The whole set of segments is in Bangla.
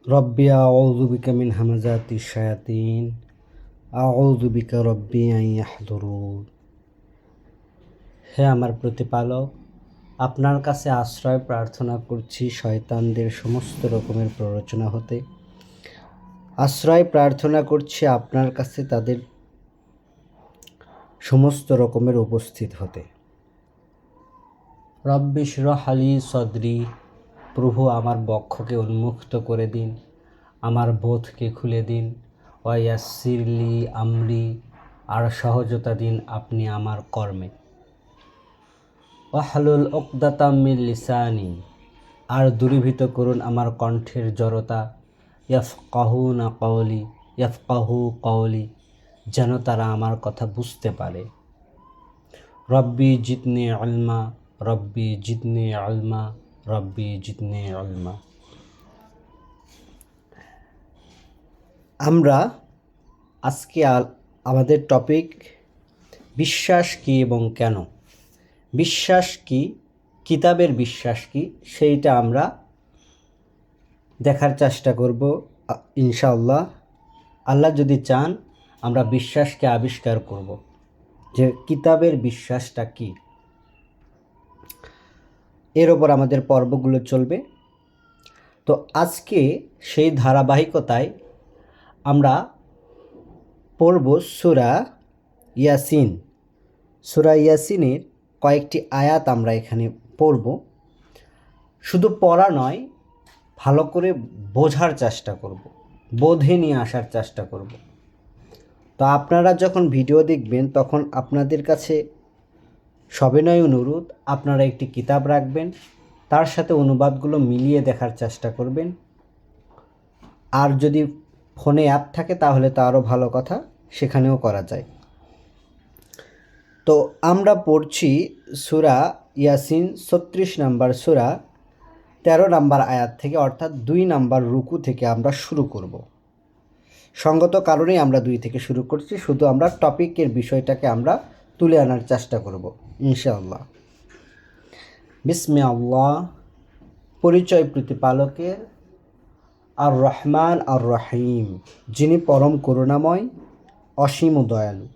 রব্বি আউযু বিকা মিন হামাযাতিশ শায়াতিন আউযু বিকা রব্বি আন ইয়াহদুরুন। হে আমার প্রতিপালক, আপনার কাছে আশ্রয় প্রার্থনা করছি শয়তানদের সমস্ত রকমের প্ররোচনা হতে। আশ্রয় প্রার্থনা করছি আপনার কাছে তাদের সমস্ত রকমের উপস্থিত হতে। রব্বি ইশরাহ লি সদরি, প্রভু আমার বক্ষকে উন্মুক্ত করে দিন, আমার বোধকে খুলে দিন। ওয়াইয়াসসির লি আমরি, আর সহজতা দিন আপনি আমার কর্মে। ওয়াহলুল উকদাতাম মিন লিসানি, আর দূরীভূত করুন আমার কণ্ঠের জড়তা। ইয়াফকাহুনা কওলি, ইয়াফকাহু কওলি, যেন তারা আমার কথা বুঝতে পারে। রব্বি জিদনি ইলমা, রব্বি জিদনি ইলমা, রব্বি জিদনি ইলমা। আমরা আজকে আমাদের টপিক বিশ্বাস কি এবং কেন। বিশ্বাস কি, কিতাবের বিশ্বাস কি, সেইটা আমরা দেখার চেষ্টা করব ইনশাআল্লাহ। আল্লাহ যদি চান আমরা বিশ্বাসকে আবিষ্কার করব যে কিতাবের বিশ্বাসটা কি। এর ওপর আমাদের পর্বগুলো চলবে। তো আজকে সেই ধারাবাহিকতায় আমরা পড়ব সূরা ইয়াসিন। সূরা ইয়াসিনের কয়েকটি আয়াত আমরা এখানে পড়ব। শুধু পড়া নয়, ভালো করে বোঝার চেষ্টা করব, বোধে নিয়ে আসার চেষ্টা করব। তো আপনারা যখন ভিডিও দেখবেন তখন আপনাদের কাছে সবিনয় অনুরোধ, আপনারা একটি কিতাব রাখবেন, তার সাথে অনুবাদগুলো মিলিয়ে দেখার চেষ্টা করবেন। আর যদি ফোনে অ্যাপ থাকে তাহলে তো আরও ভালো কথা, সেখানেও করা যায়। তো আমরা পড়ছি সূরা ইয়াসিন 36 নম্বর সূরা 13 নম্বর আয়াত থেকে, অর্থাৎ 2 নম্বর রুকু থেকে আমরা শুরু করব। সঙ্গত কারণেই আমরা 2 থেকে শুরু করছি, শুধু আমরা টপিকের বিষয়টাকে আমরা তুলে আনার চেষ্টা করব ইনশাআল্লাহ। বিসমি আল্লাহ, পরিচয় প্রতিপালকের। আর রহমান আর রহিম, যিনি পরম করুণাময়, অসীম দয়ালু।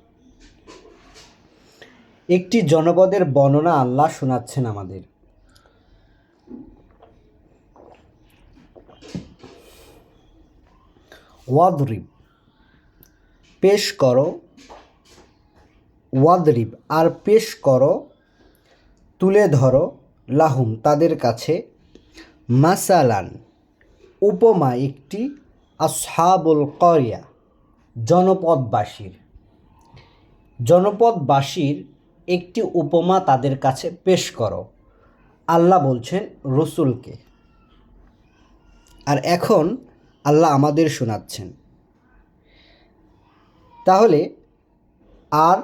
একটি জনপদের বর্ণনা আল্লাহ শোনাচ্ছেন আমাদের। ওয়াদরিব, পেশ করো। ওয়াদরিব, আর পেশ করো, তুলে ধরো। লাহুম, তাদের কাছে। মাসালান, উপমা একটি। আসহাবুল করিয়া, জনপদবাসীর। জনপদবাসীর একটি উপমা তাদের কাছে পেশ করো। আল্লাহ বলছেন রসুলকে, আর এখন আল্লাহ আমাদের শোনাচ্ছেন। তাহলে আর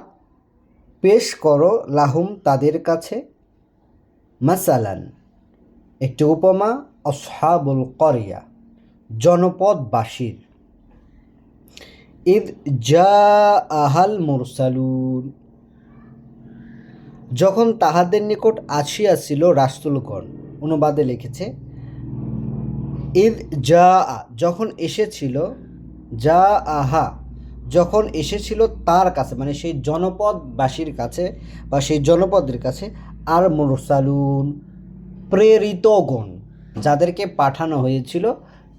পেশ করো লাহুম, তাদের কাছে। মাসালান, একটি উপমা। আসহাবুল করিয়া, জনপদবাসীর। ইদ জাআহাল মুরসালুন, যখন তাহাদের নিকট আসিয়াছিল রাসূলগণ। অনুবাদে লিখেছে ইদ জাআ, যখন এসেছিল। জাআহা, যখন এসেছিল তার কাছে, মানে সেই জনপদবাসীর কাছে বা সেই জনপদের কাছে। আর মুরসালুন, প্রেরিতগণ, যাদেরকে পাঠানো হয়েছিল,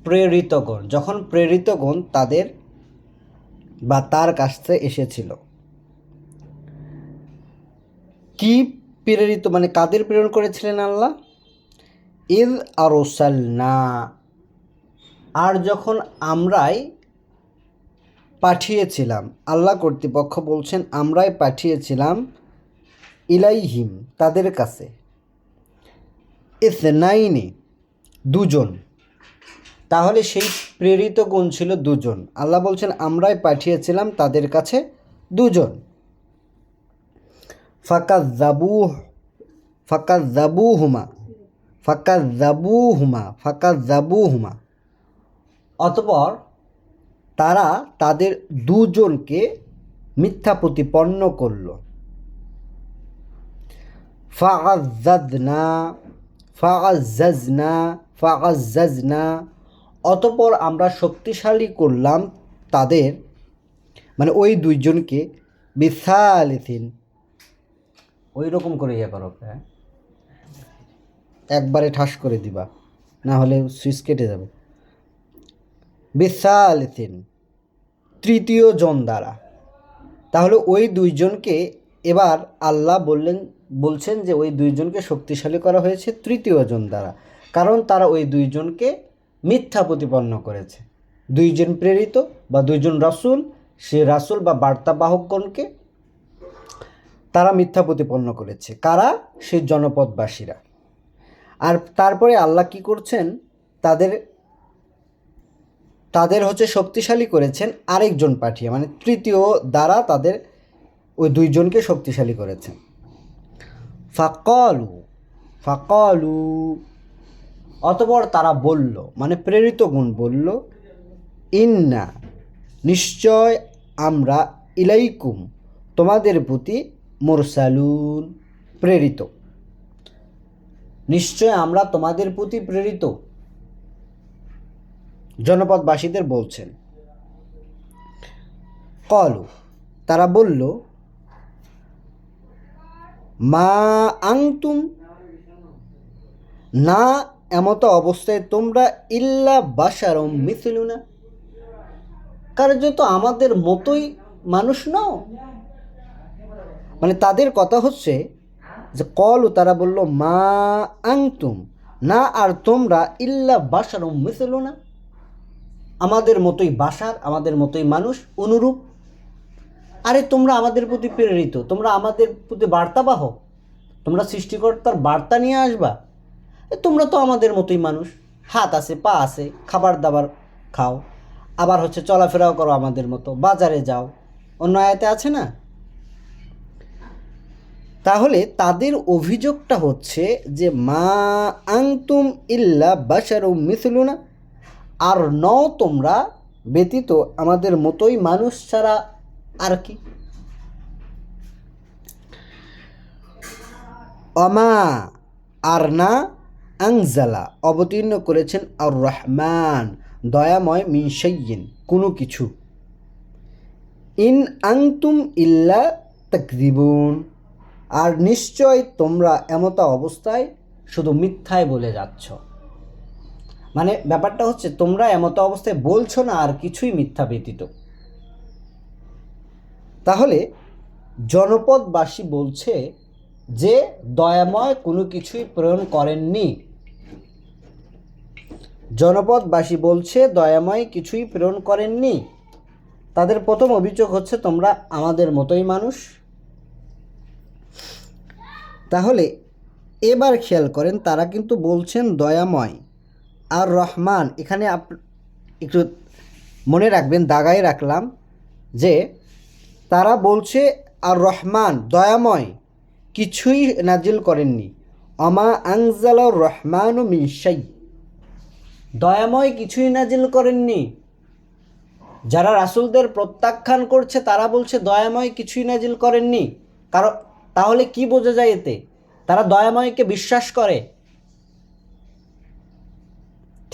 প্রেরিতগণ, যখন প্রেরিতগণ তাদের বা তার কাছে এসেছিল। কি প্রেরিত, মানে কাদের প্রেরণ করেছিলেন আল্লাহ? ইদ আরসালনা, আর যখন আমরাই পাঠিয়েছিলাম। আল্লাহ কর্তৃপক্ষ বলছেন আমরাই পাঠিয়েছিলাম। ইলাইহিম, তাদের কাছে। ইসনাইনি, দুজন। তাহলে সেই প্রেরিত গুণ ছিল দুজন। আল্লাহ বলছেন আমরাই পাঠিয়েছিলাম তাদের কাছে দুজন। ফাকাজ্জাবুহুমা, অতঃপর তারা তাদের দুজনকে মিথ্যা প্রতিপন্ন করল। ফাআজ্জাজনা, অতঃপর আমরা শক্তিশালী করলাম তাদের, মানে ওই দুইজনকে, বিসালিসিন, ওই রকম করে ইয়ে করো, হ্যাঁ একবারে ঠাস করে দিবা, না হলে সুইচ কেটে যাবে। বিসালিসিন, তৃতীয় জন দ্বারা। তাহলে ওই দুইজনকে এবার আল্লাহ বলছেন যে ওই দুইজনকে শক্তিশালী করা হয়েছে তৃতীয় জন দ্বারা, কারণ তারা ওই দুইজনকে মিথ্যা প্রতিপন্ন করেছে। দুইজন প্রেরিত বা দুইজন রাসূল, সে রাসূল বা বার্তাবাহকগণকে তারা মিথ্যা প্রতিপন্ন করেছে। কারা? সেই জনপদবাসীরা। আর তারপরে আল্লাহ কি করছেন, তাদের হচ্ছে শক্তিশালী করেছেন আরেকজন পাঠিয়ে, মানে তৃতীয় দ্বারা তাদের ওই দুইজনকে শক্তিশালী করেছেন। ফাকালু, ফাকালু, অতঃপর তারা বলল, মানে প্রেরিতগণ বলল, ইন্না, নিশ্চয় আমরা, ইলাইকুম, তোমাদের প্রতি, মুরসালুন, প্রেরিত, নিশ্চয় আমরা তোমাদের প্রতি প্রেরিত, জনপদবাসীদের বলছেন। কলু, তারা বলল, মা আংতুম, না এমতো অবস্থায় তোমরা, ইল্লা বাশারুম মিসলুনা, কার্যত আমাদের মতোই মানুষ নও। মানে তাদের কথা হচ্ছে যে কলু, তারা বলল, মা আংতুম, না আর তোমরা, ইল্লা বাশারুম মিসলুনা, আমাদের মতোই বাশার, আমাদের মতোই মানুষ, অনুরূপ। আরে তোমরা আমাদের প্রতি প্রেরিত, তোমরা আমাদের প্রতি বার্তাবাহ, তোমরা সৃষ্টিকর্তার বার্তা নিয়ে আসবা। তোমরা তো আমাদের মতোই মানুষ, হাত আছে, পা আছে, খাবার দাবার খাও, আবার হচ্ছে চলাফেরাও করো আমাদের মতো, বাজারে যাও, অন্য আয়াতে আছে না। তাহলে তাদের অভিযোগটা হচ্ছে যে মা আংতুম ইল্লা বাশারুম মিসলুনা, আর নও তোমরা ব্যতীত আমাদের মতোই মানুষ ছাড়া আর কি। অমা, আর না, আংজালা, অবতীর্ণ করেছেন, আর রহমান, দয়াময়, মিন শাইইন, কোনো কিছু, ইন আংতুম ইল্লা তাকযিবুন, আর নিশ্চয় তোমরা এমতা অবস্থায় শুধু মিথ্যায় বলে যাচ্ছ। মানে ব্যাপারটা হচ্ছে তোমরা এমতো অবস্থায় বলছো না আর কিছুই মিথ্যা ব্যতীত। তাহলে জনপদবাসী বলছে যে দয়াময় কোনো কিছুই প্রেরণ করেননি, জনপদবাসী বলছে দয়াময় কিছুই প্রেরণ করেননি। তাদের প্রথম অভিযোগ হচ্ছে তোমরা আমাদের মতোই মানুষ। তাহলে এবার খেয়াল করেন, তারা কিন্তু বলছেন দয়াময় আর রহমান। এখানে একটু মনে রাখবেন, দাগায় রাখলাম যে তারা বলছে আর রহমান, দয়াময় কিছুই নাজিল করেননি। অমা আংজালা রহমান মিন শাই, দয়াময় কিছুই নাজিল করেননি। যারা রাসূলদের প্রত্যাখ্যান করছে তারা বলছে দয়াময় কিছুই নাজিল করেননি। কারণ তাহলে কি বোঝা যায় এতে? তারা দয়াময়কে বিশ্বাস করে,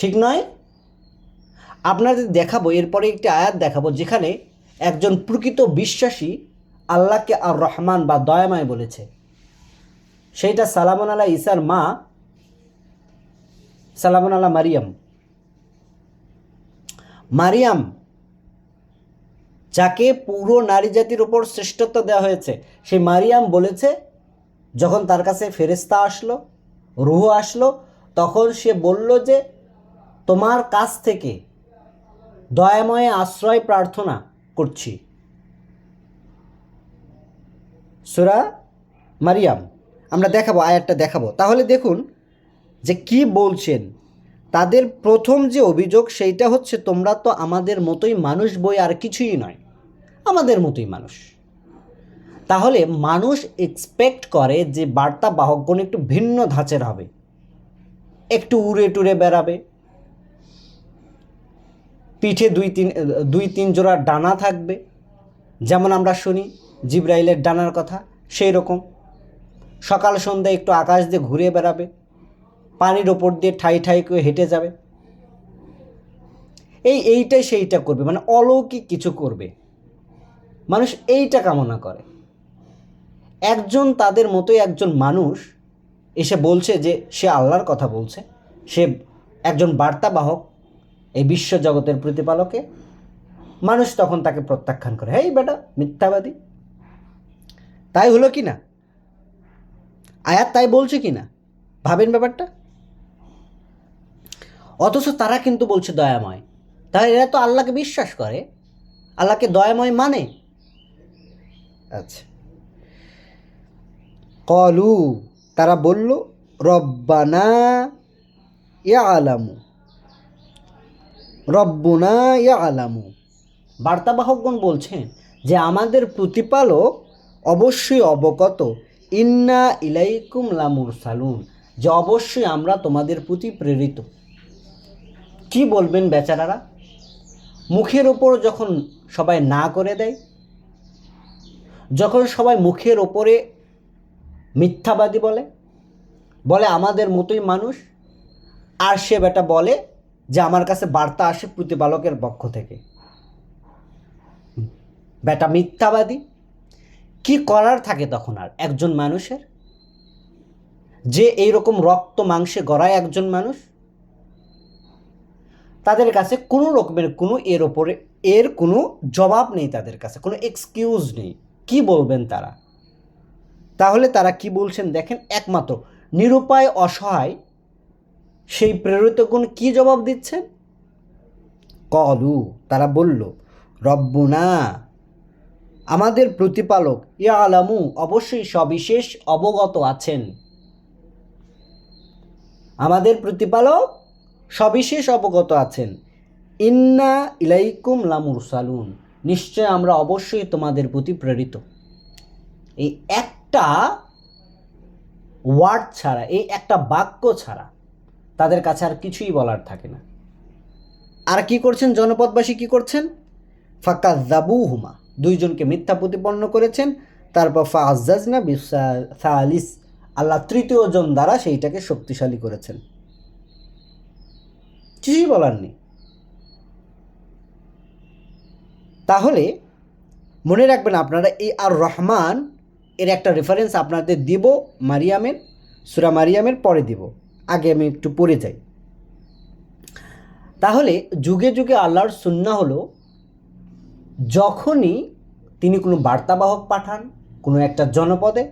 ঠিক নয়? আপনাদের দেখাবো, এরপরে একটি আয়াত দেখাবো যেখানে একজন প্রকৃত বিশ্বাসী আল্লাহকে আর রহমান বা দয়াময় বলেছে। সেইটা সালামুন আলা ঈসার মা, সালামুন আলা মারিয়াম। মারিয়াম, যাকে পুরো নারী জাতির ওপর শ্রেষ্ঠত্ব দেওয়া হয়েছে, সেই মারিয়াম বলেছে, যখন তার কাছে ফেরেশতা আসলো, রূহ আসলো, তখন সে বলল যে তোমার কাছ থেকে দয়াময়ে আশ্রয় প্রার্থনা করছি। সূরা মারিয়াম আমরা দেখাবো, আয়াতটা দেখাবো। তাহলে দেখুন যে কি বলছেন। তাদের প্রথম যে অভিযোগ সেইটা হচ্ছে তোমরা তো আমাদের মতোই মানুষ, বই আর কিছুই নয়, আমাদের মতোই মানুষ। তাহলে মানুষ এক্সপেক্ট করে যে বার্তা বাহকগণ একটু ভিন্ন ধাঁচের হবে, একটু উড়ে টুরে বেড়াবে, পিঠে দুই তিন জোড়া ডানা থাকবে, যেমন আমরা শুনি জিবরাইলের ডানার কথা, সেই রকম সকাল সন্ধ্যায় একটু আকাশ দিয়ে ঘুরে বেড়াবে, পানির ওপর দিয়ে ঠাই ঠাই করে হেঁটে যাবে। এইটাই সেইটা করবে, মানে অলৌকিক কিছু করবে। মানুষ এইটা কামনা করে। একজন তাদের মতোই একজন মানুষ এসে বলছে যে সে আল্লাহর কথা বলছে, সে একজন বার্তাবাহক এই বিশ্ব জগতের প্রতিপালকে। মানুষ তখন তাকে প্রত্যাখ্যান করে, হেই বেটা মিথ্যাবাদী। তাই হলো কি না? আয়াত তাই বলছে কি না? ভাবেন ব্যাপারটা। অথচ তারা কিন্তু বলছে দয়াময়। তাহলে এরা তো আল্লাহকে বিশ্বাস করে, আল্লাহকে দয়াময় মানে। আচ্ছা, কলু, তারা বলল রব্বানা ইয়ালামু, রব্বুনা ইয়ালামু। বার্তাবাহকগণ বলছেন যে আমাদের প্রতিপালক অবশ্যই অবগত, ইন্না ইলাইকুম লামুরসালুন, যে অবশ্যই আমরা তোমাদের প্রতি প্রেরিত। কি বলবেন বেচারারা? মুখের ওপর যখন সবাই না করে দেয়, যখন সবাই মুখের ওপরে মিথ্যাবাদী বলে, বলে আমাদের মতোই মানুষ, আর সে বেটা বলে যে আমার কাছে বার্তা আসে প্রতিপালকের পক্ষ থেকে, বেটা মিথ্যাবাদী। কি করার থাকে তখন আর একজন মানুষের, যে এইরকম রক্ত মাংসে গড়ায় একজন মানুষ? তাদের কাছে কোনো রকমের কোনো এর কোনো জবাব নেই, তাদের কাছে কোনো এক্সকিউজ নেই। কি বলবেন তারা? তাহলে তারা কি বলছেন দেখেন, একমাত্র নিরুপায় অসহায় সেই প্রেরিতগণ কি জবাব দিচ্ছেন? কলু, তারা বলল রব্বুনা, আমাদের প্রতিপালক, ইয়ালামু, অবশ্যই সবিশেষ অবগত আছেন। আমাদের প্রতিপালক সবিশেষ অবগত আছেন। ইন্না ইলাইকুম লামুরসালুন, নিশ্চয় আমরা অবশ্যই তোমাদের প্রতি প্রেরিত। এই একটা ওয়ার্ড ছাড়া, এই একটা বাক্য ছাড়া তাদের কাছে আর কিছুই বলার থাকে না। আর কি করছেন জনপদবাসী? কি করছেন? ফাকাযাবুহুমা, দুইজনকে মিথ্যা প্রতিপন্ন করেছেন। তারপর ফাআযাজনা বিসালিস, আল্লাহ তৃতীয় জন দ্বারা সেইটাকে শক্তিশালী করেছেন। কিছুই বলার নেই। তাহলে মনে রাখবেন আপনারা, এই আর রহমান এর একটা রেফারেন্স আপনাদের দিব মারিয়ামের, সূরা মারিয়ামের পরে দিব। আগে আমি একটু পড়ে যাই। তাহলে যুগে যুগে আল্লাহর সুন্নাহ হলো, যখনই তিনি কোনো বার্তাবাহক পাঠান কোনো একটা জনপদে,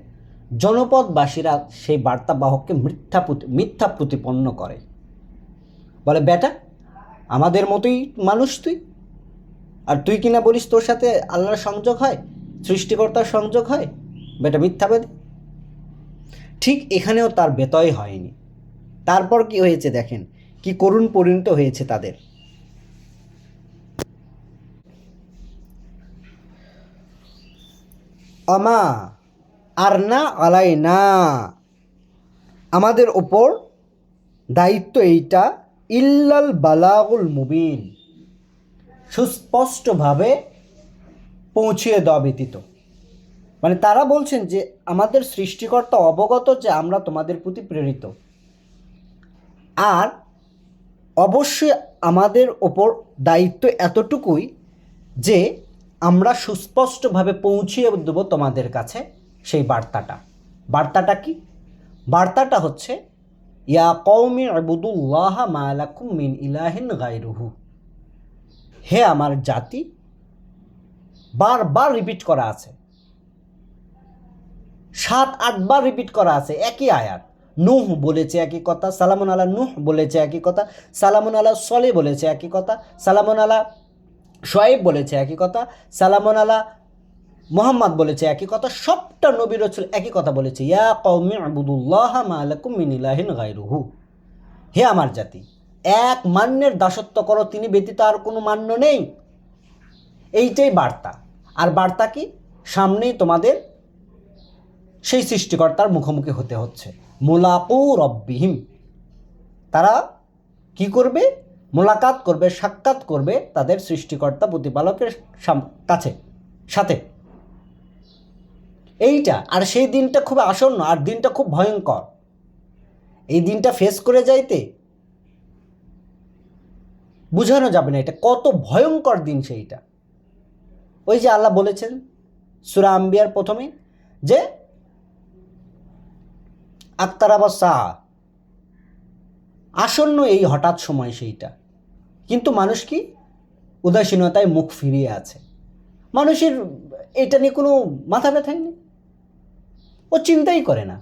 জনপদবাসীরা সেই বার্তাবাহককে মিথ্যা প্রতিপন্ন করে, বলে বেটা আমাদের মতোই মানুষ তুই, আর তুই কিনা বলিস তোর সাথে আল্লাহর সংযোগ হয়, সৃষ্টিকর্তার সংযোগ হয়, বেটা মিথ্যাবাদী। ঠিক এখানেও তার ব্যতয় হয়নি। তারপর কি হয়েছে দেখেন, কি করুণ পরিণত হয়েছে তাদের। আমা আর না আলাই না, আমাদের ওপর দায়িত্ব এইটা, ইল্লাল বালাগুল মুবিন, সুস্পষ্টভাবে পৌঁছিয়ে দেওয়া ব্যতীত। মানে তারা বলছেন যে আমাদের সৃষ্টিকর্তা অবগত যে আমরা তোমাদের প্রতি প্রেরিত, আর অবশ্যই আমাদের ওপর দায়িত্ব এতটুকুই যে আমরা সুস্পষ্টভাবে পৌঁছিয়ে দেব তোমাদের কাছে সেই বার্তাটা। বার্তাটা কি? বার্তাটা হচ্ছে ইয়া কওমি ইবুদুল্লাহ মা লাকুম মিন ইলাহিন গায়রুহু, হে আমার জাতি, বারবার রিপিট করা আছে, 7-8 বার রিপিট করা আছে একই আয়াত। নূহ বলেছে একই কথা, সালামুন আলা নূহ বলেছে একই কথা, সালামুন আলা সলে বলেছে একই কথা, সালামুন আলা শোয়েব বলেছে একই কথা, সালামুন আলা মুহাম্মদ বলেছে একই কথা। সবটা নবী রাসূল একই কথা বলেছে, ইয়া কওমি ইবুদুল্লাহ মা লাকুম মিন ইলাহিন গায়রুহু, হে আমার জাতি, এক মান্যের দাসত্ব করো, তিনি ব্যতীত আর কোনো মান্য নেই। এইটাই বার্তা। আর বার্তা কি? সামনেই তোমাদের সেই সৃষ্টিকর্তার মুখোমুখি হতে হচ্ছে, মুলাকু রব্বিহিম। তারা কি করবে? মোলাকাত করবে, সাক্ষাৎ করবে তাদের সৃষ্টিকর্তা প্রতিপালকের কাছে, সাথে। এইটা, আর সেই দিনটা খুব আসন্ন, আর দিনটা খুব ভয়ঙ্কর। এই দিনটা ফেস করে যাইতে বোঝানো যাবে না এটা কত ভয়ঙ্কর দিন সেইটা। ওই যে আল্লাহ বলেছেন সূরা আম্বিয়ার প্রথমে যে আক্তারাবা সা, আসন্ন এই হঠাৎ সময় সেইটা। কিন্তু মানুষ কি উদাসীনতায় মুখ ফিরিয়ে আছে, মানুষের এটা নিয়ে কোনো মাথা ব্যথাই নেই, ও চিন্তাই করে না।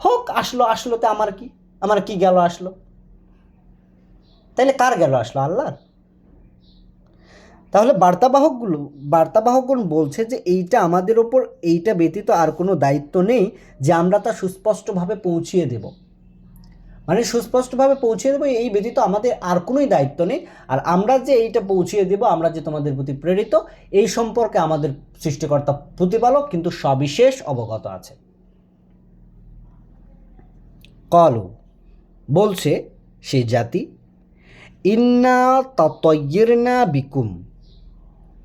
হোক, আসলো আসলোতে আমার কি গেল আসলো, তাইলে কার গেল আসলো? আল্লাহর। তাহলে বার্তাবাহকগণ বলছে যে এইটা আমাদের ওপর, এইটা ব্যতীত আর কোনো দায়িত্ব নেই যে আমরা তা সুস্পষ্টভাবে পৌঁছিয়ে দেব। মানে সুস্পষ্টভাবে পৌঁছিয়ে দেবো এই ব্যতীত আমাদের আর কোনোই দায়িত্ব নেই। আর আমরা যে এইটা পৌঁছিয়ে দেব, আমরা যে তোমাদের প্রতি প্রেরিত, এই সম্পর্কে আমাদের সৃষ্টিকর্তা প্রতিপালক কিন্তু সবিশেষ অবগত আছে। কলু, বলছে সেই জাতি, ইন্না তাতায়্যারনা বিকুম,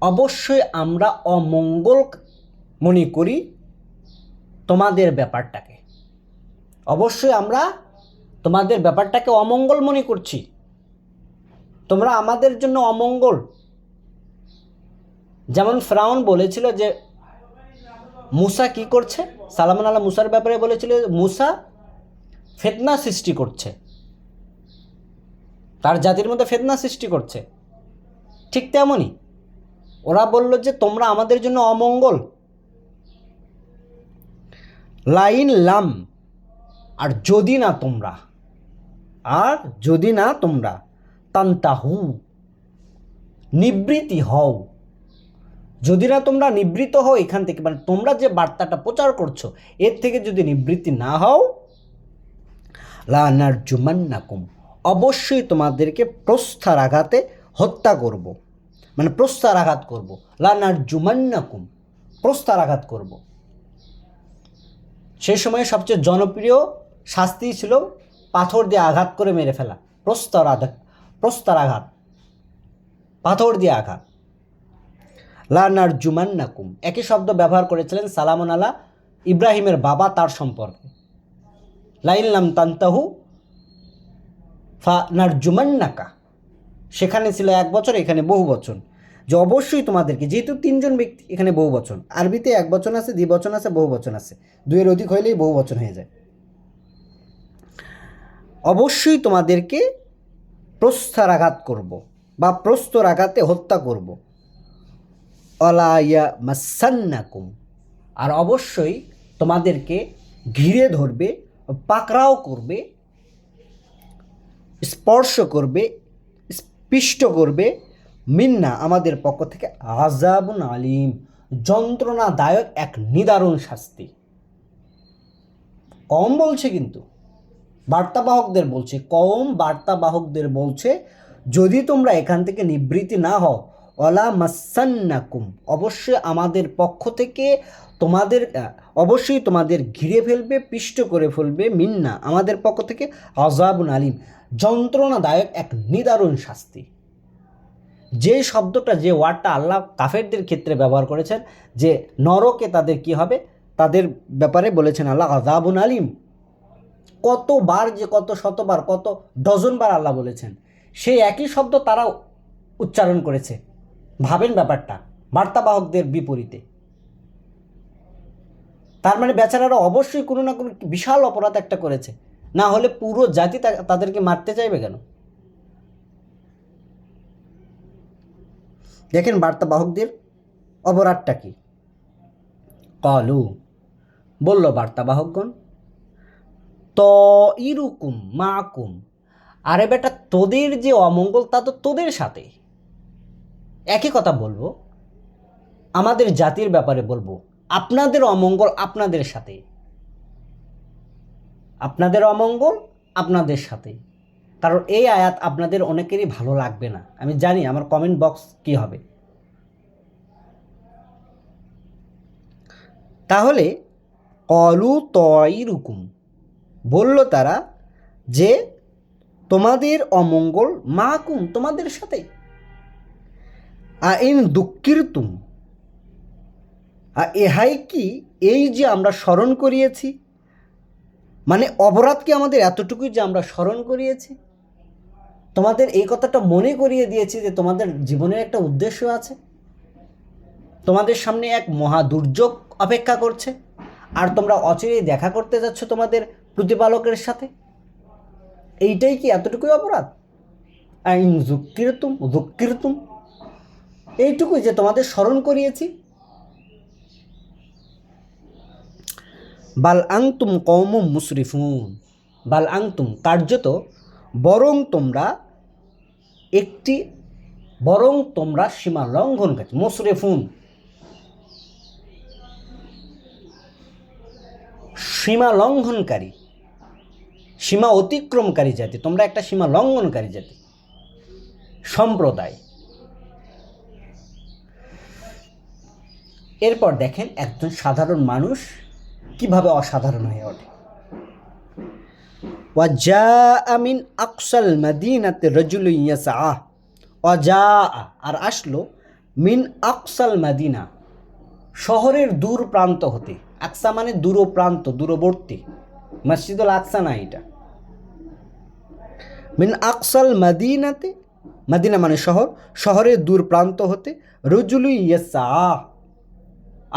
অবশ্যই আমরা অমঙ্গল মনে করি তোমাদের ব্যাপারটাকে, অবশ্যই আমরা তোমাদের ব্যাপারটাকে অমঙ্গল মনে করছি, তোমরা আমাদের জন্য অমঙ্গল। যেমন ফিরআউন বলেছিল যে মূসা কি করছে, সালামুন আলাহ মূসার ব্যাপারে বলেছিল মূসা ফিতনা সৃষ্টি করছে, তার জাতির মধ্যে ফিতনা সৃষ্টি করছে। ঠিক তেমনই ওরা বলল যে তোমরা আমাদের জন্য অমঙ্গল। লাইন লাম, আর যদি না তোমরা তান্তাহু, নিবৃত্তি হও, যদি না তোমরা নিবৃত্ত হও এখান থেকে, মানে তোমরা যে বার্তাটা প্রচার করছো এর থেকে যদি নিবৃত্তি না হও, লানারজুমান্নাকুম, অবশ্যই তোমাদেরকে প্রস্থারাঘাতে হত্যা করব, মানে প্রস্থারাঘাত করব। লানারজুমান্নাকুম, প্রস্থারাঘাত করব। সেই সময়ে সবচেয়ে জনপ্রিয় শাস্তি ছিল পাথর দিয়ে আঘাত করে মেরে ফেলা, প্রস্তরাঘাত, পাথর দিয়ে আঘাত। লানারজুমান্নাকুম, একই শব্দ ব্যবহার করেছিলেন সালামুন আলা ইব্রাহিমের বাবা তার সম্পর্কে। লাইন লাম তান্তাহু ফানারজুমান্নাকা, সেখানে ছিল 1 বছর, এখানে বহু বচন, যে অবশ্যই তোমাদেরকে, যেহেতু 3জন ব্যক্তি, এখানে বহু বচন, আরবিতে 1 বচন আছে, দ্বিবচন আছে, বহু বচন আছে, 2-এর অধিক হইলেই বহু বচন হয়ে যায়। অবশ্যই তোমাদেরকে প্রস্তরাঘাত করব বা প্রস্তরাঘাতে হত্যা করব। অলাইয়া মাসান্নাকুম, আর অবশ্যই তোমাদেরকে ঘিরে ধরবে, পাকড়াও করবে, স্পর্শ করবে, স্পৃষ্ট করবে, মিন্না, আমাদের পক্ষ থেকে, আযাবুন আলিম, যন্ত্রণাদায়ক এক নিদারুণ শাস্তি। কম বলছে, কিন্তু বার্তাবাহকদের বলছে যদি তোমরা এখান থেকে নিবৃত্তি না হও, অলা মাসান্নাকুম, অবশ্যই আমাদের পক্ষ থেকে অবশ্যই তোমাদের ঘিরে ফেলবে, পিষ্ট করে ফেলবে, মিন্না, আমাদের পক্ষ থেকে, আযাবুন আলিম, যন্ত্রণাদায়ক এক নিদারুণ শাস্তি। যে শব্দটা, যে ওয়ার্ডটা আল্লাহ কাফেরদের ক্ষেত্রে ব্যবহার করেছেন, যে নরকে তাদের কি হবে, তাদের ব্যাপারে বলেছেন আল্লাহ আযাবুন আলিম, কতবার, যে কত শতবার, কত ডজনবার আল্লাহ বলেছেন, সেই একই শব্দ তারা উচ্চারণ করেছে। ভাবেন ব্যাপারটা, বার্তাবাহকদের বিপরীতে। তার মানে বেচারারা অবশ্যই কোনো না কোনো বিশাল অপরাধ একটা করেছে, না হলে পুরো জাতি তাদেরকে মারতে চাইবে কেন? দেখেন বার্তাবাহকদের অপরাধটা কি। কলু, বলল বার্তাবাহকগণ, তইরুকুম মাকুম, আরে বেটা তোদের যে অমঙ্গল তা তো তোদের সাথে। একই কথা বলবো, আমাদের জাতির ব্যাপারে বলবো, আপনাদের অমঙ্গল আপনাদের সাথে, আপনাদের অমঙ্গল আপনাদের সাথে। কারণ এই আয়াত আপনাদের অনেকেরই ভালো লাগবে না, আমি জানি, আমার কমেন্ট বক্স কি হবে। তাহলে কলু তইরুকুম, বলল তারা যে তোমাদের অমঙ্গল মাকুম, তোমাদের সাথে। আইন দুঃখিরতুম, এহাই কি, এই যে আমরা স্মরণ করিয়েছি, মানে অপরাধ কি আমাদের এতটুকুই যে আমরা স্মরণ করিয়েছি? তোমাদের এই কথাটা মনে করিয়ে দিয়েছি যে তোমাদের জীবনের একটা উদ্দেশ্য আছে, তোমাদের সামনে এক মহা দুর্যোগ অপেক্ষা করছে, আর তোমরা অচিরেই দেখা করতে যাচ্ছ তোমাদের প্রতিপালকের সাথে। এইটাই কি এতটুকুই অপরাধ? আইন যুক্কিরতুম, এইটুকুই যে তোমাদের স্মরণ করিয়েছি। বাল আংতুম কওমুম মুসরিফুন, বাল আংতুম কার্যত বরং তোমরা সীমা লঙ্ঘনকারী, মুসরিফুন সীমা লঙ্ঘনকারী, সীমা অতিক্রমকারী জাতি, তোমরা একটা সীমা লঙ্ঘনকারী জাতি, সম্প্রদায়। এরপর দেখেন একজন সাধারণ মানুষ কিভাবে অসাধারণ হয়ে ওঠে। ওয়াজাআ মিন আকসাল মাদিনাতি রাজুলুন ইয়াসআ, ওয়াজাআ আর আসলো, মিন আকসাল মাদিনা শহরের দূর প্রান্ত হতে, আকসা মানে দূর প্রান্ত, দূরবর্তী, মসজিদুল আকসা না এটা। মিন আকসাল মাদিনাতে, মাদিনা মানে শহর, শহরের দূর প্রান্ত হতে, রাজুলুন ইয়াসআ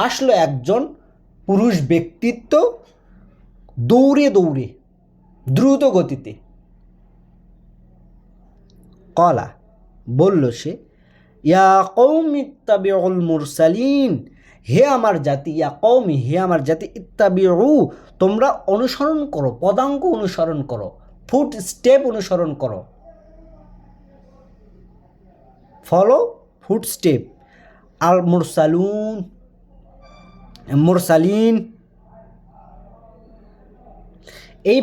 আসলো একজন পুরুষ ব্যক্তিত্ব, দৌড়ে দৌড়ে দ্রুত গতিতে। কলা বলল সে, ইয়া কওমি ইত্তাবিউল মুরসালিন, হে আমার জাতি, ইয়া কওমি হে আমার জাতি, ইত্তাবিউ তোমরা অনুসরণ করো, পদাঙ্ক অনুসরণ করো, ফুট স্টেপ অনুসরণ করো, ফলো ফুট স্টেপ, আল মুরসালিন এই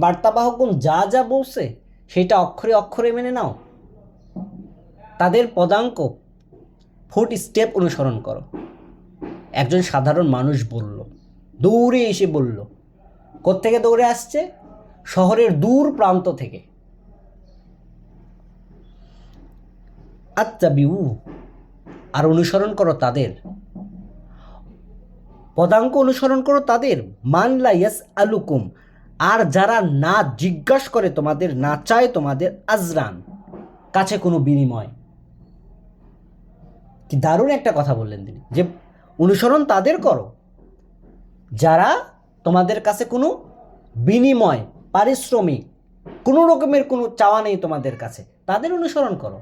বার্তাবাহকগণ যা যা বলছে সেটা অক্ষরে অক্ষরে মেনে নাও, তাদের পদাঙ্ক ফুট স্টেপ অনুসরণ করো। একজন সাধারণ মানুষ বলল, দৌড়ে এসে বলল, কোত্থেকে দৌড়ে আসছে? শহরের দূর প্রান্ত থেকে। আত্তাবিউ আর অনুসরণ করো তাদের, পদাঙ্ক অনুসরণ করো তাদের, মান লা ইয়াসআলুকুম আর যারা না জিজ্ঞাসা করে তোমাদের, না চায় তোমাদের, আজরান কাছে কোনো বিনিময়। কি দারুণ একটা কথা বললেন তিনি, যে অনুসরণ তাদের করো যারা তোমাদের কাছে কোনো বিনিময়, পারিশ্রমিক, কোনো রকমের কোনো চাওয়া নেই তোমাদের কাছে, তাদের অনুসরণ করো।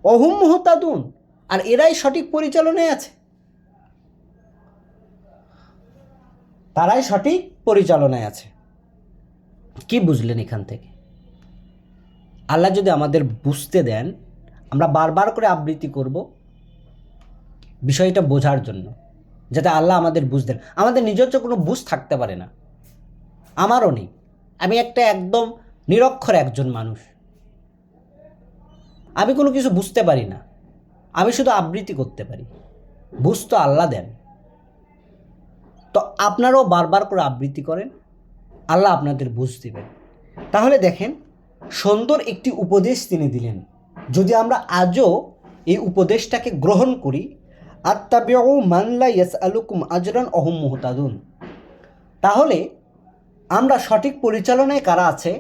অহুম মুহতাদুন আর এরাই সঠিক পরিচালনায় আছে, তারাই সঠিক পরিচালনায় আছে। কি বুঝলেন এখান থেকে? আল্লাহ যদি আমাদের বুঝতে দেন, আমরা বারবার করে আবৃত্তি করব বিষয়টা বোঝার জন্য, যাতে আল্লাহ আমাদের বুঝ দেন। আমাদের নিজস্ব কোনো বুঝ থাকতে পারে না, আমারও নেই। আমি একটা একদম নিরক্ষর একজন মানুষ, আমি কোনো কিছু বুঝতে পারি না, আমি শুধু আবৃত্তি করতে পারি, বুঝ তো আল্লাহ দেন। তো আপনারাও বারবার করে আবৃত্তি করেন, আল্লাহ আপনাদের বুঝ দিবেন। তাহলে দেখেন, সুন্দর একটি উপদেশ তিনি দিলেন। যদি আমরা আজও এই উপদেশটাকে গ্রহণ করি, আত্তাবিউ মান লা ইয়াসআলুকুম আজরান অহুম মুহতাদুন, তাহলে আমরা সঠিক পরিচালনায় কারা আছে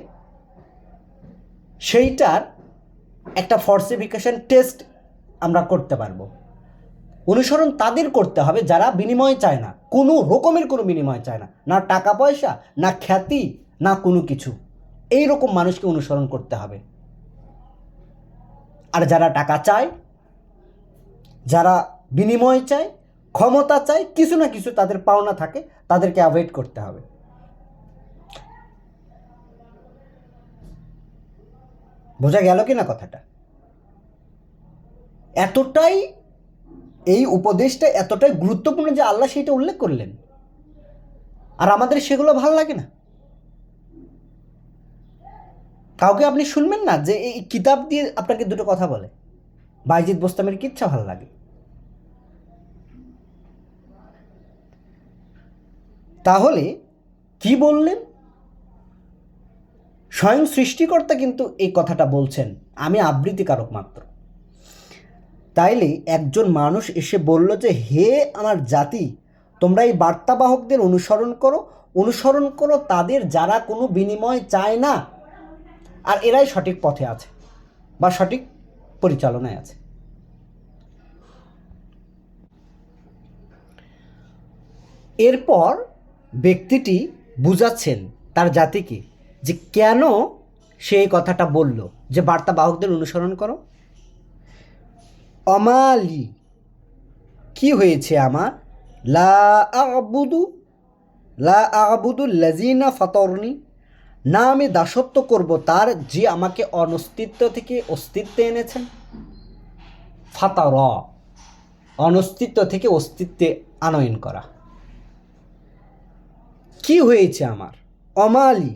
সেইটার একটা ফলসিফিকেশন টেস্ট আমরা করতে পারবো। অনুসরণ তাদের করতে হবে যারা বিনিময় চায় না, কোনো রকমের কোনো বিনিময় চায় না, না টাকা পয়সা, না খ্যাতি, না কোনো কিছু। এই রকম মানুষকে অনুসরণ করতে হবে। আর যারা টাকা চায়, যারা বিনিময় চায়, ক্ষমতা চায়, কিছু না কিছু তাদের পাওনা থাকে, তাদেরকে অ্যাভয়েড করতে হবে। বোঝা গেল কি না কথাটা? এতটাই এই উপদেশটা এতটাই গুরুত্বপূর্ণ যে আল্লাহ সেইটা উল্লেখ করলেন, আর আমাদের সেগুলো ভালো লাগে না। কাউকে আপনি শুনবেন না যে এই কিতাব দিয়ে আপনাকে দুটো কথা বলে, বাইজিদ বোস্তামের কিচ্ছা ভালো লাগে। তাহলে কি বললেন? স্বয়ং সৃষ্টিকর্তা কিন্তু এই কথাটা বলছেন, আমি আবৃত্তিকারক মাত্র। তাইলে একজন মানুষ এসে বলল যে, হে আমার জাতি, তোমরা এই বার্তাবাহকদের অনুসরণ করো, অনুসরণ করো তাদের যারা কোনো বিনিময় চায় না, আর এরাই সঠিক পথে আছে বা সঠিক পরিচালনায় আছে। এরপর ব্যক্তিটি বুঝাচ্ছেন তার জাতিকে যে কেন সে এই কথাটা বলল যে বার্তাবাহকদের অনুসরণ করো। অমালি, কি হয়েছে আমার, লা আবুদু লাজিনা ফাতরনি, না আমি দাসত্ব করব তার যে আমাকে অনস্তিত্ব থেকে অস্তিত্বে এনেছেন। ফাতার, অনস্তিত্ব থেকে অস্তিত্বে আনয়ন করা। কি হয়েছে আমার, অমালি,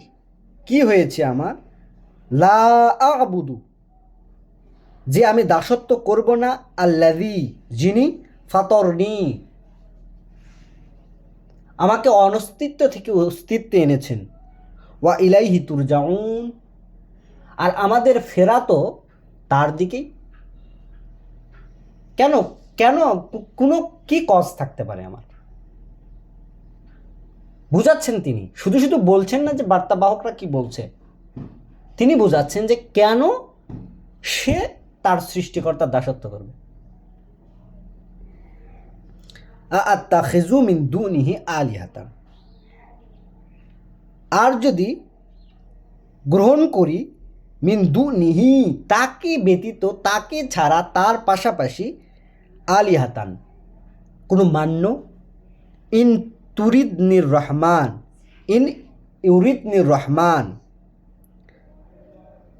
কি হয়েছে আমার, লা আবুদু, যে আমি দাসত্ব করব না, আল্লাযী, যিনি, ফাতরনি, আমাকে অনস্তিত্ব থেকে অস্তিত্বে এনেছেন, ওয়া ইলাইহি তুরজাউন, আর আমাদের ফেরা তো তার দিকেই। কেন কেন কোনো কি কজ থাকতে পারে আমার? বুঝাচ্ছেন তিনি, শুধু শুধু বলছেন না যে বার্তাবাহকরা কি বলছে, তিনি বুঝাচ্ছেন যে কেন সে তার সৃষ্টিকর্তার দাসত্ব করবে। আত্তাখিযু মিন দুনিহি আলিহাতান, আর যদি গ্রহণ করি, মিন দুনিহি, তাকে ব্যতীত, তাকে ছাড়া, তার পাশাপাশি, আলিহাতান, কোনো মান্য, ইন তুরিদনির রহমান, ইন ইউরিদনির রহমান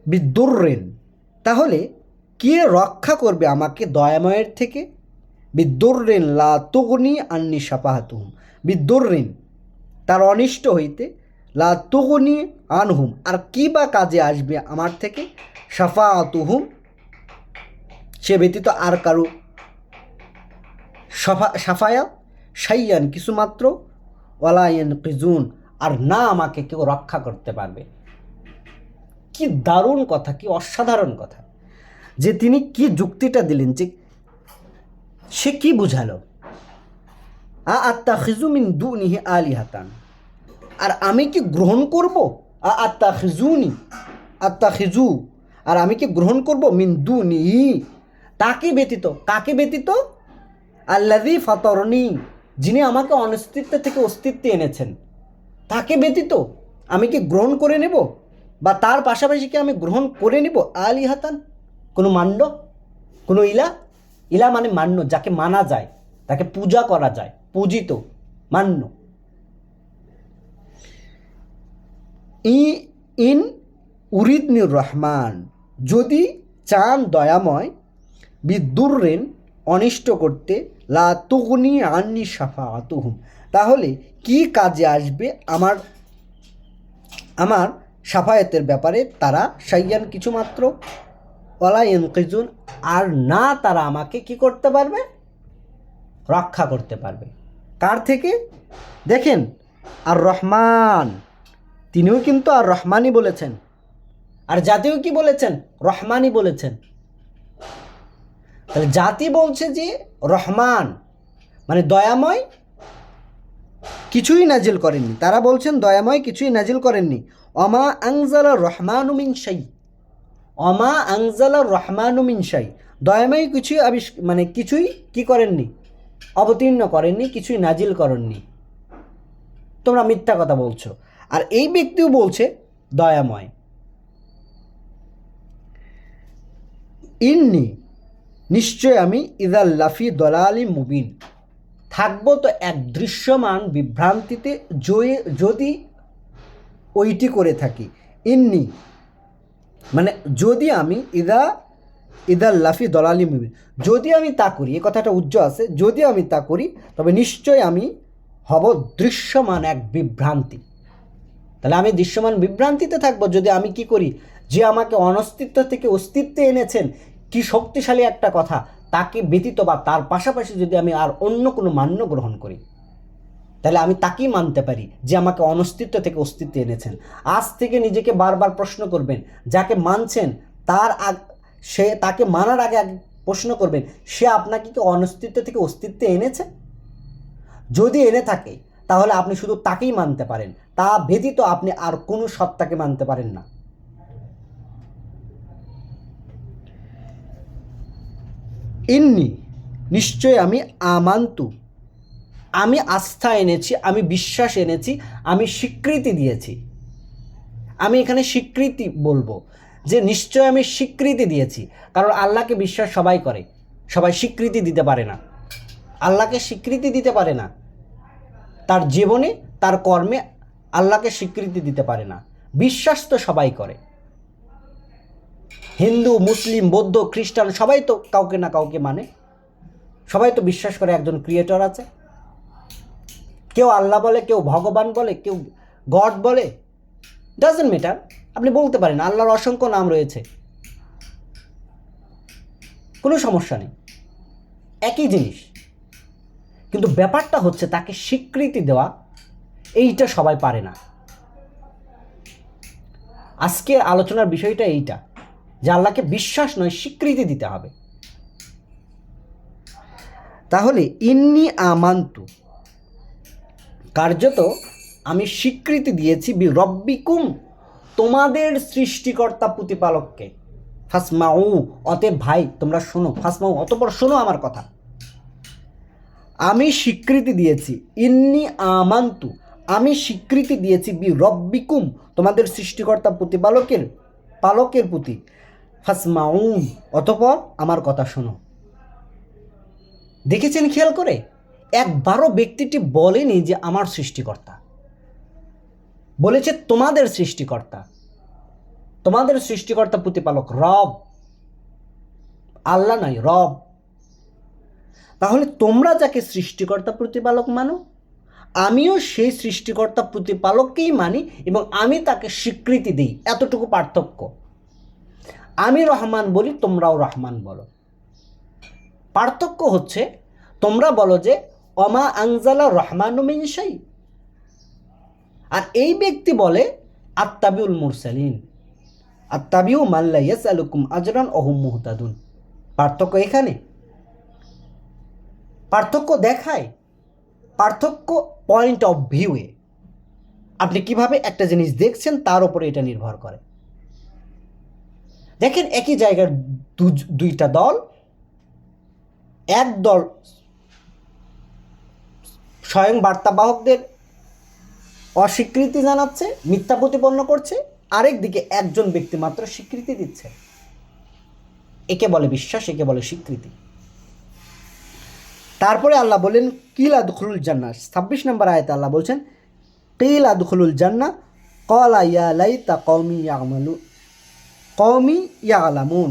বিদ্দুররিন, তাহলে কে রক্ষা করবে আমাকে দয়াময়ের থেকে, বিদ্দুররিন লা তুগনি আন্নি শাফাহাতুহুম, বিদ্দুররিন, তার অনিষ্ট হইতে, লা তুগনি আনহুম, আর কি বা কাজে আসবে আমার থেকে, শাফাআতুহুম, সে ব্যতীত আর কারো সাফায়াত, শাইয়ান, কিছুমাত্র, ওয়ালা ইয়ানকিজুন, আর না আমাকে কেউ রক্ষা করতে পারবে। কি দারুণ কথা, কি অসাধারণ কথা, যে তিনি কি যুক্তিটা দিলেন, যে সে কি বুঝালো, আত্তাখিযু মিন দুনিহি আলিহাতান, আর আমি কি গ্রহণ করব, আত্তাখিযু, আর আমি কি গ্রহণ করব, মিন দুনিহি, তাকে ব্যতীত, কাকে ব্যতীত, আল্লাযী ফাতারনি, যিনি আমাকে অনস্তিত্ব থেকে অস্তিত্বে এনেছেন, তাকে ব্যতীত আমি কি গ্রহণ করে নেব, বা তার পাশাপাশি কি আমি গ্রহণ করে নেব, আলিহাতান, কোনো মান্য, কোনো ইলা, ইলা মানে মান্য, যাকে মানা যায়, তাকে পূজা করা যায়, পূজিত, মান্য। ইন উরিদনির রহমান, যদি চান দয়াময়, বিদ্দুররিন, অনিষ্ট করতে, লা তুগনি আন্নি শাফাআতুহুম, তাহলে কি কাজে আসবে আমার সাফায়াতের ব্যাপারে তারা, শাইয়ান, কিছুমাত্র, ওয়ালা ইয়ানকিজুন, আর না তারা আমাকে কি করতে পারবে, রক্ষা করতে পারবে। কার থেকে? দেখেন, আর রহমান, তিনিও কিন্তু আর রহমানই বলেছেন, আর জাতিও কি বলেছেন, রহমানই বলেছেন। তাহলে জাতি বলছে যে রহমান মানে দয়াময়, কিছুই নাজিল করেননি, তারা বলছেন দয়াময় কিছুই নাজিল করেননি। অমা আনজালা রহমানু মিন শাই, অমা আনজালা রহমানু মিন শাই, দয়াময় কিছুই মানে কিছুই কি করেননি, অবতীর্ণ করেননি, কিছুই নাজিল করেননি, তোমরা মিথ্যা কথা বলছো। আর এই ব্যক্তিও বলছে দয়াময়। ইন্নি, নিশ্চয় আমি, ইদাল লাফি দলালি মুবিন, থাকবো তো এক দৃশ্যমান বিভ্রান্তিতে, যদি ওইটি করে থাকি। ইন্নি মানে যদি আমি, ইদাল লাফি দলালি মুবিন, যদি আমি তা করি, এ কথাটা উজ্জ্ব আছে, যদি আমি তা করি তবে নিশ্চয় আমি হব দৃশ্যমান এক বিভ্রান্তি। তাহলে আমি দৃশ্যমান বিভ্রান্তিতে থাকবো যদি আমি কি করি, যে আমাকে অনস্তিত্ব থেকে অস্তিত্বে এনেছেন, কি শক্তিশালী একটা কথা, তাকে ব্যতীত বা তার পাশাপাশি যদি আমি আর অন্য কোনো মান্য গ্রহণ করি, তাহলে আমি তাকেই মানতে পারি যে আমাকে অনস্তিত্ব থেকে অস্তিত্বে এনেছেন। আজ থেকে নিজেকে বারবার প্রশ্ন করবেন, যাকে মানছেন সে তাকে মানার আগে প্রশ্ন করবেন, সে আপনাকে কি অনস্তিত্ব থেকে অস্তিত্বে এনেছে? যদি এনে থাকে তাহলে আপনি শুধু তাকেই মানতে পারেন, তা ব্যতীত আপনি আর কোনো সত্তাকে মানতে পারেন না। ইন্নি নিশ্চয় আমি আমান্তু, আমি আস্থা এনেছি, আমি বিশ্বাস এনেছি, আমি স্বীকৃতি দিয়েছি। আমি এখানে স্বীকৃতি বলবো যে নিশ্চয় আমি স্বীকৃতি দিয়েছি, কারণ আল্লাহকে বিশ্বাস সবাই করে, সবাই স্বীকৃতি দিতে পারে না। আল্লাহকে স্বীকৃতি দিতে পারে না, তার জীবনে তার কর্মে আল্লাহকে স্বীকৃতি দিতে পারে না। বিশ্বাস তো সবাই করে, হিন্দু, মুসলিম, বৌদ্ধ, খ্রিস্টান সবাই তো কাউকে না কাউকে মানে, সবাই তো বিশ্বাস করে একজন ক্রিয়েটর আছে। কেউ আল্লাহ বলে, কেউ ভগবান বলে, কেউ গড বলে, ডাজন্ট ম্যাটার। আপনি বলতে পারেন আল্লাহর অসংখ্য নাম রয়েছে, কোনো সমস্যা নেই, একই জিনিস। কিন্তু ব্যাপারটা হচ্ছে তাকে স্বীকৃতি দেওয়া, এইটা সবাই পারে না। আজকের আলোচনার বিষয়টা এইটা, যে আল্লাহকে বিশ্বাস নয়, স্বীকৃতি দিতে হবে। তাহলে ইন্নি আমান্তু, কার্যত আমি স্বীকৃতি দিয়েছি বি রব্বিকুম, তোমাদের সৃষ্টিকর্তা প্রতিপালককে। ফাসমাউ, অতএব ভাই তোমরা শোনো, ফাসমাউ অতঃপর শোনো আমার কথা। আমি স্বীকৃতি দিয়েছি, ইন্নি আমান্তু, আমি স্বীকৃতি দিয়েছি বি রব্বিকুম, তোমাদের সৃষ্টিকর্তা প্রতিপালকের প্রতি। ফাসমাউ, অতঃপর আমার কথা শোনো। দেখেছেন খেয়াল করে, একবারও ব্যক্তিটি বলেনি যে আমার সৃষ্টিকর্তা, বলেছে তোমাদের সৃষ্টিকর্তা। তোমাদের সৃষ্টিকর্তা প্রতিপালক রব, আল্লাহ নয়, রব। তাহলে তোমরা যাকে সৃষ্টিকর্তা প্রতিপালক মানো, আমিও সেই সৃষ্টিকর্তা প্রতিপালককেই মানি এবং আমি তাকে স্বীকৃতি দিই, এতটুকু পার্থক্য। আমি রহমান বলি, তোমরাও রহমান বলো। পার্থক্য হচ্ছে তোমরা বলো যে অমা আনজালা রহমানু মিন শাই, আর এই ব্যক্তি বলে আত্তাবিউল মুরসালিন, আত্তাবিউ মান লা ইয়াসআলুকুম আজরান ওয়া হুম মুহতাদুন। পার্থক্য এখানে, পার্থক্য দেখায়, পার্থক্য পয়েন্ট অফ ভিউয়ে। আপনি কিভাবে একটা জিনিস দেখছেন তার উপরে এটা নির্ভর করে। দেখেন একই জায়গার দুইটা দল, এক দল স্বয়ং বার্তাবাহকদের অস্বীকৃতি জানাচ্ছে, মিথ্যা প্রতিপন্ন করছে, আরেক দিকে একজন ব্যক্তি মাত্র স্বীকৃতি দিচ্ছে। একে বলে বিশ্বাস, একে বলে স্বীকৃতি। তারপরে আল্লাহ বলেন কিলা দুখুলুল জান্নাহ, 26 নম্বর আয়াতে আল্লাহ বলছেন কিলা দুখুলুল জান্নাহ ক্বালা ইয়া লাইতা কওমি ইয়ালামুন।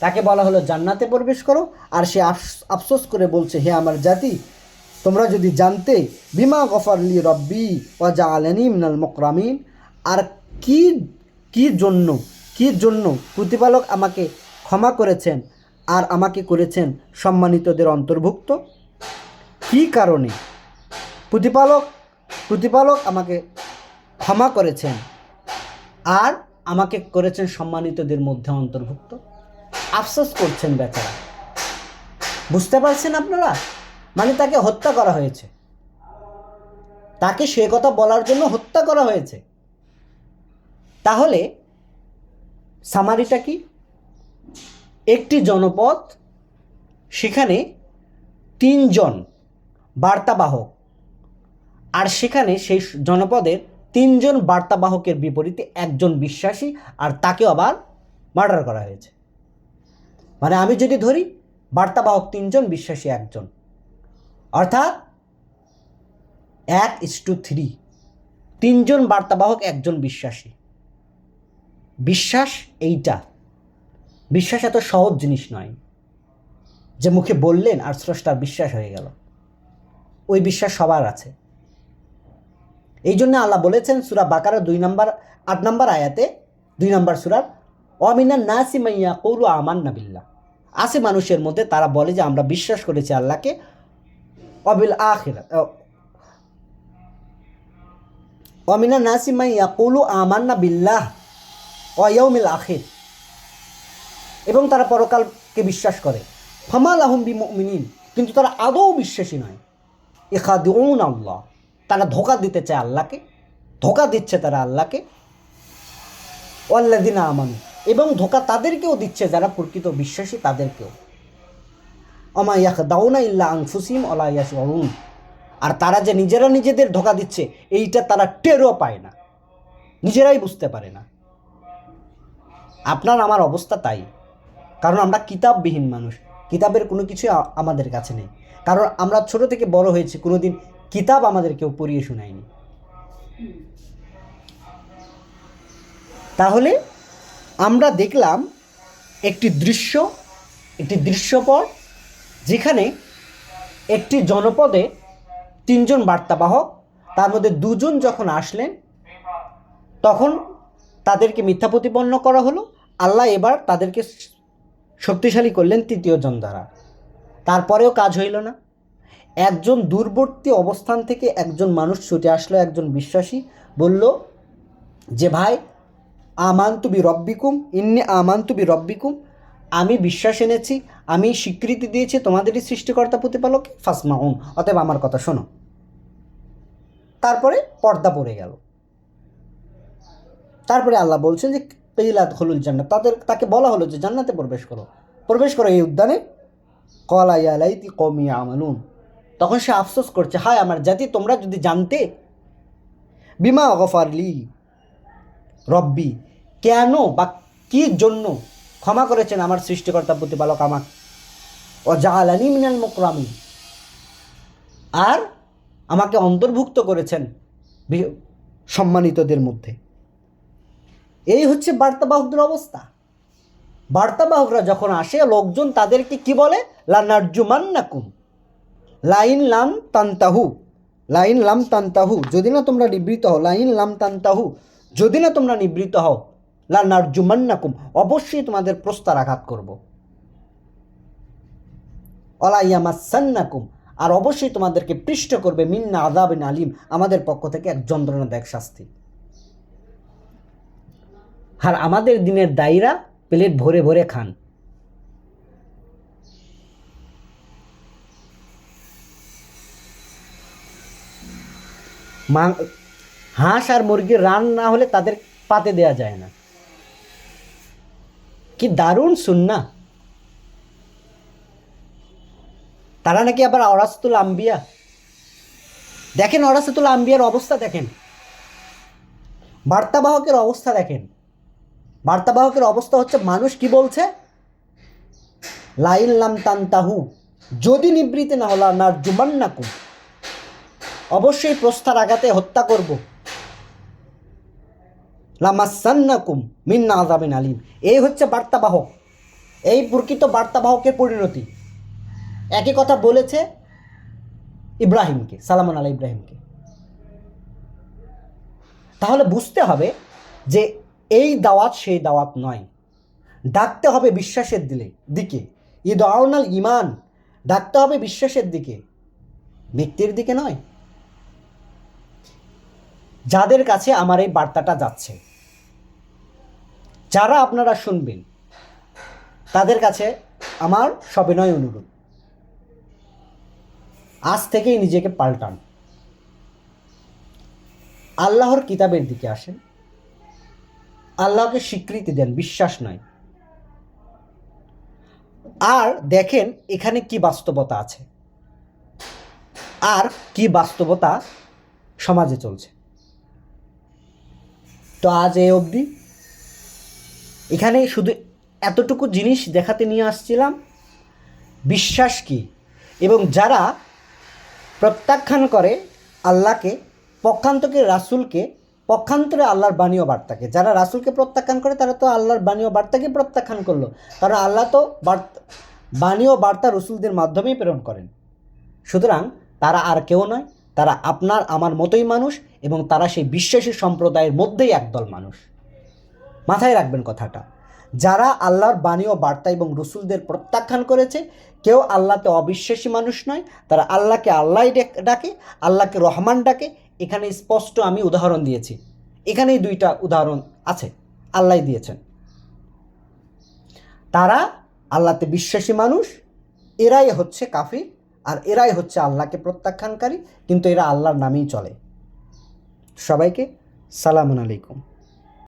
তাকে বলা হলো জান্নাতে প্রবেশ করো, আর সে আফসোস করে বলছে হে আমার জাতি, তোমরা যদি জানতে বিমা গফারলি রব্বি ওয়া জাআলানি মিনাল মুকরামিন, আর কি জন্য প্রতিপালক আমাকে ক্ষমা করেছেন আর আমাকে করেছেন সম্মানিতদের অন্তর্ভুক্ত। কি কারণে প্রতিপালক আমাকে ক্ষমা করেছেন আর আমাকে করেছেন সম্মানিতদের মধ্যে অন্তর্ভুক্ত। আফসোস করছেন বেচারা। বুঝতে পারছেন আপনারা? মানে তাকে হত্যা করা হয়েছে, তাকে সে কথা বলার জন্য হত্যা করা হয়েছে। তাহলে সামারিটা কি? একটি জনপদ, সেখানে 3 জন বার্তাবাহক, আর সেখানে সেই জনপদের 3 জন বার্তাবাহকের বিপরীতে একজন বিশ্বাসী, আর তাকেও আবার মার্ডার করা হয়েছে। মানে আমি যদি ধরি বার্তাবাহক 3 জন, বিশ্বাসী 1 জন, অর্থাৎ 1:3। 3 জন বার্তাবাহক, 1 জন বিশ্বাসী। বিশ্বাস এইটা, বিশ্বাস এত সহজ জিনিস নয় যে মুখে বললেন আর স্রষ্টার বিশ্বাস হয়ে গেল। ওই বিশ্বাস সবার আছে। এই জন্য আল্লাহ বলেছেন সূরা বাকারা 8 নম্বর আয়াতে, 2 নম্বর সূরার, ওয়ামিনান নাসি মান ইয়াকুলু আমান্না বিল্লাহ, আছে মানুষের মধ্যে তারা বলে যে আমরা বিশ্বাস করেছি আল্লাহকে, ওয়াবিল আখিরাত, ওয়ামিনান নাসি মান ইয়াকুলু আমান্না বিল্লাহ ওয়া ইয়াউমিল আখির, এবং তারা পরকালকে বিশ্বাস করে। ফামা লাহুম বিমুমিনিন, কিন্তু তারা আদৌ বিশ্বাসী নয়। ইখাদিউন আল্লাহ, তারা ধোঁকা দিতে চায় আল্লাহকে, ধোঁকা দিচ্ছে তারা আল্লাহকে। ওয়াল্লাযিনা আমানু, এবং ধোঁকা তাদেরকেও দিচ্ছে যারা প্রকৃত বিশ্বাসী তাদেরকেও। ওমা ইয়াখদাউনা ইল্লা আনফুসিহিম ওয়া লা ইয়াশউরুন, আর তারা যে নিজেরা নিজেদের ধোঁকা দিচ্ছে এইটা তারা টেরও পায় না, নিজেরাই বুঝতে পারে না। আপনার আমার অবস্থা তাই, কারণ আমরা কিতাববিহীন মানুষ, কিতাবের কোনো কিছু আমাদের কাছে নেই, কারণ আমরা ছোট থেকে বড় হয়েছি, কোনোদিন কিতাব আমাদের কেউ পড়িয়ে শোনায়নি। তাহলে আমরা দেখলাম একটি দৃশ্যপট, যেখানে একটি জনপদে 3 জন বার্তাবাহক, তার মধ্যে 2 জন যখন আসলেন তখন তাদেরকে মিথ্যা প্রতিপন্ন করা হলো। আল্লাহ এবার তাদেরকে শক্তিশালী করলেন 3য় জন দ্বারা, তারপরেও কাজ হইল না। একজন দূরবর্তী অবস্থান থেকে একজন মানুষ ছুটে আসলো, একজন বিশ্বাসী, বলল যে ভাই, আমানতু বি রব্বিকুম, ইন্নী আমানতু বি রব্বিকুম, আমি বিশ্বাস এনেছি, আমি স্বীকৃতি দিয়েছি তোমাদেরই সৃষ্টিকর্তা প্রতিপালক, ফাসমাউন, অতএব আমার কথা শোনো। তারপরে পর্দা পড়ে গেল। তারপরে আল্লাহ বলছেন যে কিলা দুখুলুল জান্নাত, তাকে বলা হলো যে জান্নাতে প্রবেশ করো এই উদ্যানে। ক্বালা ইয়া লাইতি কওমি ইয়ামালুন, তখন সে আফসোস করছে, হায় আমার জাতি, তোমরা যদি জানতে, বিমা গফারলি রব্বি, কেন বা কি জন্য ক্ষমা করেছেন আমার সৃষ্টিকর্তা প্রতিপালক আমাকে, ও জাআলানি মিনাল মুকরামিন, আর আমাকে অন্তর্ভুক্ত করেছেন সম্মানিতদের মধ্যে। এই হচ্ছে বার্তাবাহকদের অবস্থা। বার্তাবাহকরা যখন আসে, লোকজন তাদেরকে কি বলে, লানারজুমান্নাকুম লাইন লাম তান্তাহু, যদি না তোমরা নিবৃত্ত হও, লাইন লাম তান্তাহু, যদি না তোমরা নিবৃত্ত হও, লানারজুমান্নাকুম, অবশ্যই তোমাদের প্রস্তার আঘাত করব, ওয়ালা ইয়ামাসান্নাকুম, আর অবশ্যই তোমাদেরকে পৃষ্ঠ করবে মিন্না আযাবিন আলিম, আমাদের পক্ষ থেকে এক যন্ত্রণাদায়ক শাস্তি। আর আমাদের দিনের দায়ীরা প্লেট ভরে ভরে খান। হাঁস আর মুরগির রান না হলে তাদের পাতে দেয়া যায় না। কি দারুণ সুন্নাহ। তারা নাকি আবার ওরাসাতুল আম্বিয়া। দেখেন ওরাসাতুল আম্বিয়ার অবস্থা, দেখেন বার্তাবাহকের অবস্থা, দেখেন বার্তাবাহকের অবস্থা হচ্ছে, মানুষ কি বলছে, লাইন লাম তান্তাহু, যদি নিবৃত্তি না হলো, নারজুমান্নাকুম, অবশ্যই প্রস্তার আঘাতে হত্যা করব, লামাসান্নাকুম মিন্না আযাবিন আলিম। এই হচ্ছে বার্তাবাহক, এই প্রকৃত বার্তাবাহকের পরিণতি। একই কথা বলেছে ইব্রাহিমকে, সালামুন আলা ইব্রাহিমকে। তাহলে বুঝতে হবে যে এই দাওয়াত সেই দাওয়াত নয়। ডাকতে হবে বিশ্বাসের দিকে, ইদআউনাল ঈমান, ডাকতে হবে বিশ্বাসের দিকে, ব্যক্তির দিকে নয়। যাদের কাছে আমার এই বার্তাটা যাচ্ছে, যারা আপনারা শুনবেন, তাদের কাছে আমার সবিনয় অনুরোধ, আজ থেকেই নিজেকে পাল্টান, আল্লাহর কিতাবের দিকে আসেন, আল্লাহকে স্বীকৃতি দেন, বিশ্বাস নয়। আর দেখেন এখানে কি বাস্তবতা আছে, আর কি বাস্তবতা সমাজে চলছে। তো আজ এই অবধি, এখানে শুধু এতটুকু জিনিস দেখাতে নিয়ে আসছিলাম, বিশ্বাস কি, এবং যারা প্রত্যাখ্যান করে আল্লাহকে, পক্ষান্তরে রাসূলকে, পক্ষান্তরে আল্লাহর বাণী ও বার্তাকে, যারা রাসূলকে প্রত্যাখ্যান করে তারা তো আল্লাহর বাণী ও বার্তাকে প্রত্যাখ্যান করলো, কারণ আল্লাহ তো বাণী ও বার্তা রসুলদের মাধ্যমেই প্রেরণ করেন। সুতরাং তারা আর কেউ নয়, তারা আপনার আমার মতোই মানুষ, এবং তারা সেই বিশ্বাসী সম্প্রদায়ের মধ্যেই একদল মানুষ। মাথায় রাখবেন কথাটা, যারা আল্লাহর বাণী ও বার্তা এবং রসুলদের প্রত্যাখ্যান করেছে, কেউ আল্লাহতে অবিশ্বাসী মানুষ নয়, তারা আল্লাহকে আল্লাহ ডাকে, আল্লাহকে রহমান ডাকে। এখানে স্পষ্ট আমি উদাহরণ দিয়েছি, এখানেই 2টা উদাহরণ আছে, আল্লাহ দিয়েছেন। তারা আল্লাহতে বিশ্বাসী মানুষ, এরাই হচ্ছে কাফির, আর এরাই হচ্ছে আল্লাহকে প্রত্যাখ্যানকারী, কিন্তু এরা আল্লাহর নামেই চলে। সবাইকে সালামুন আলাইকুম।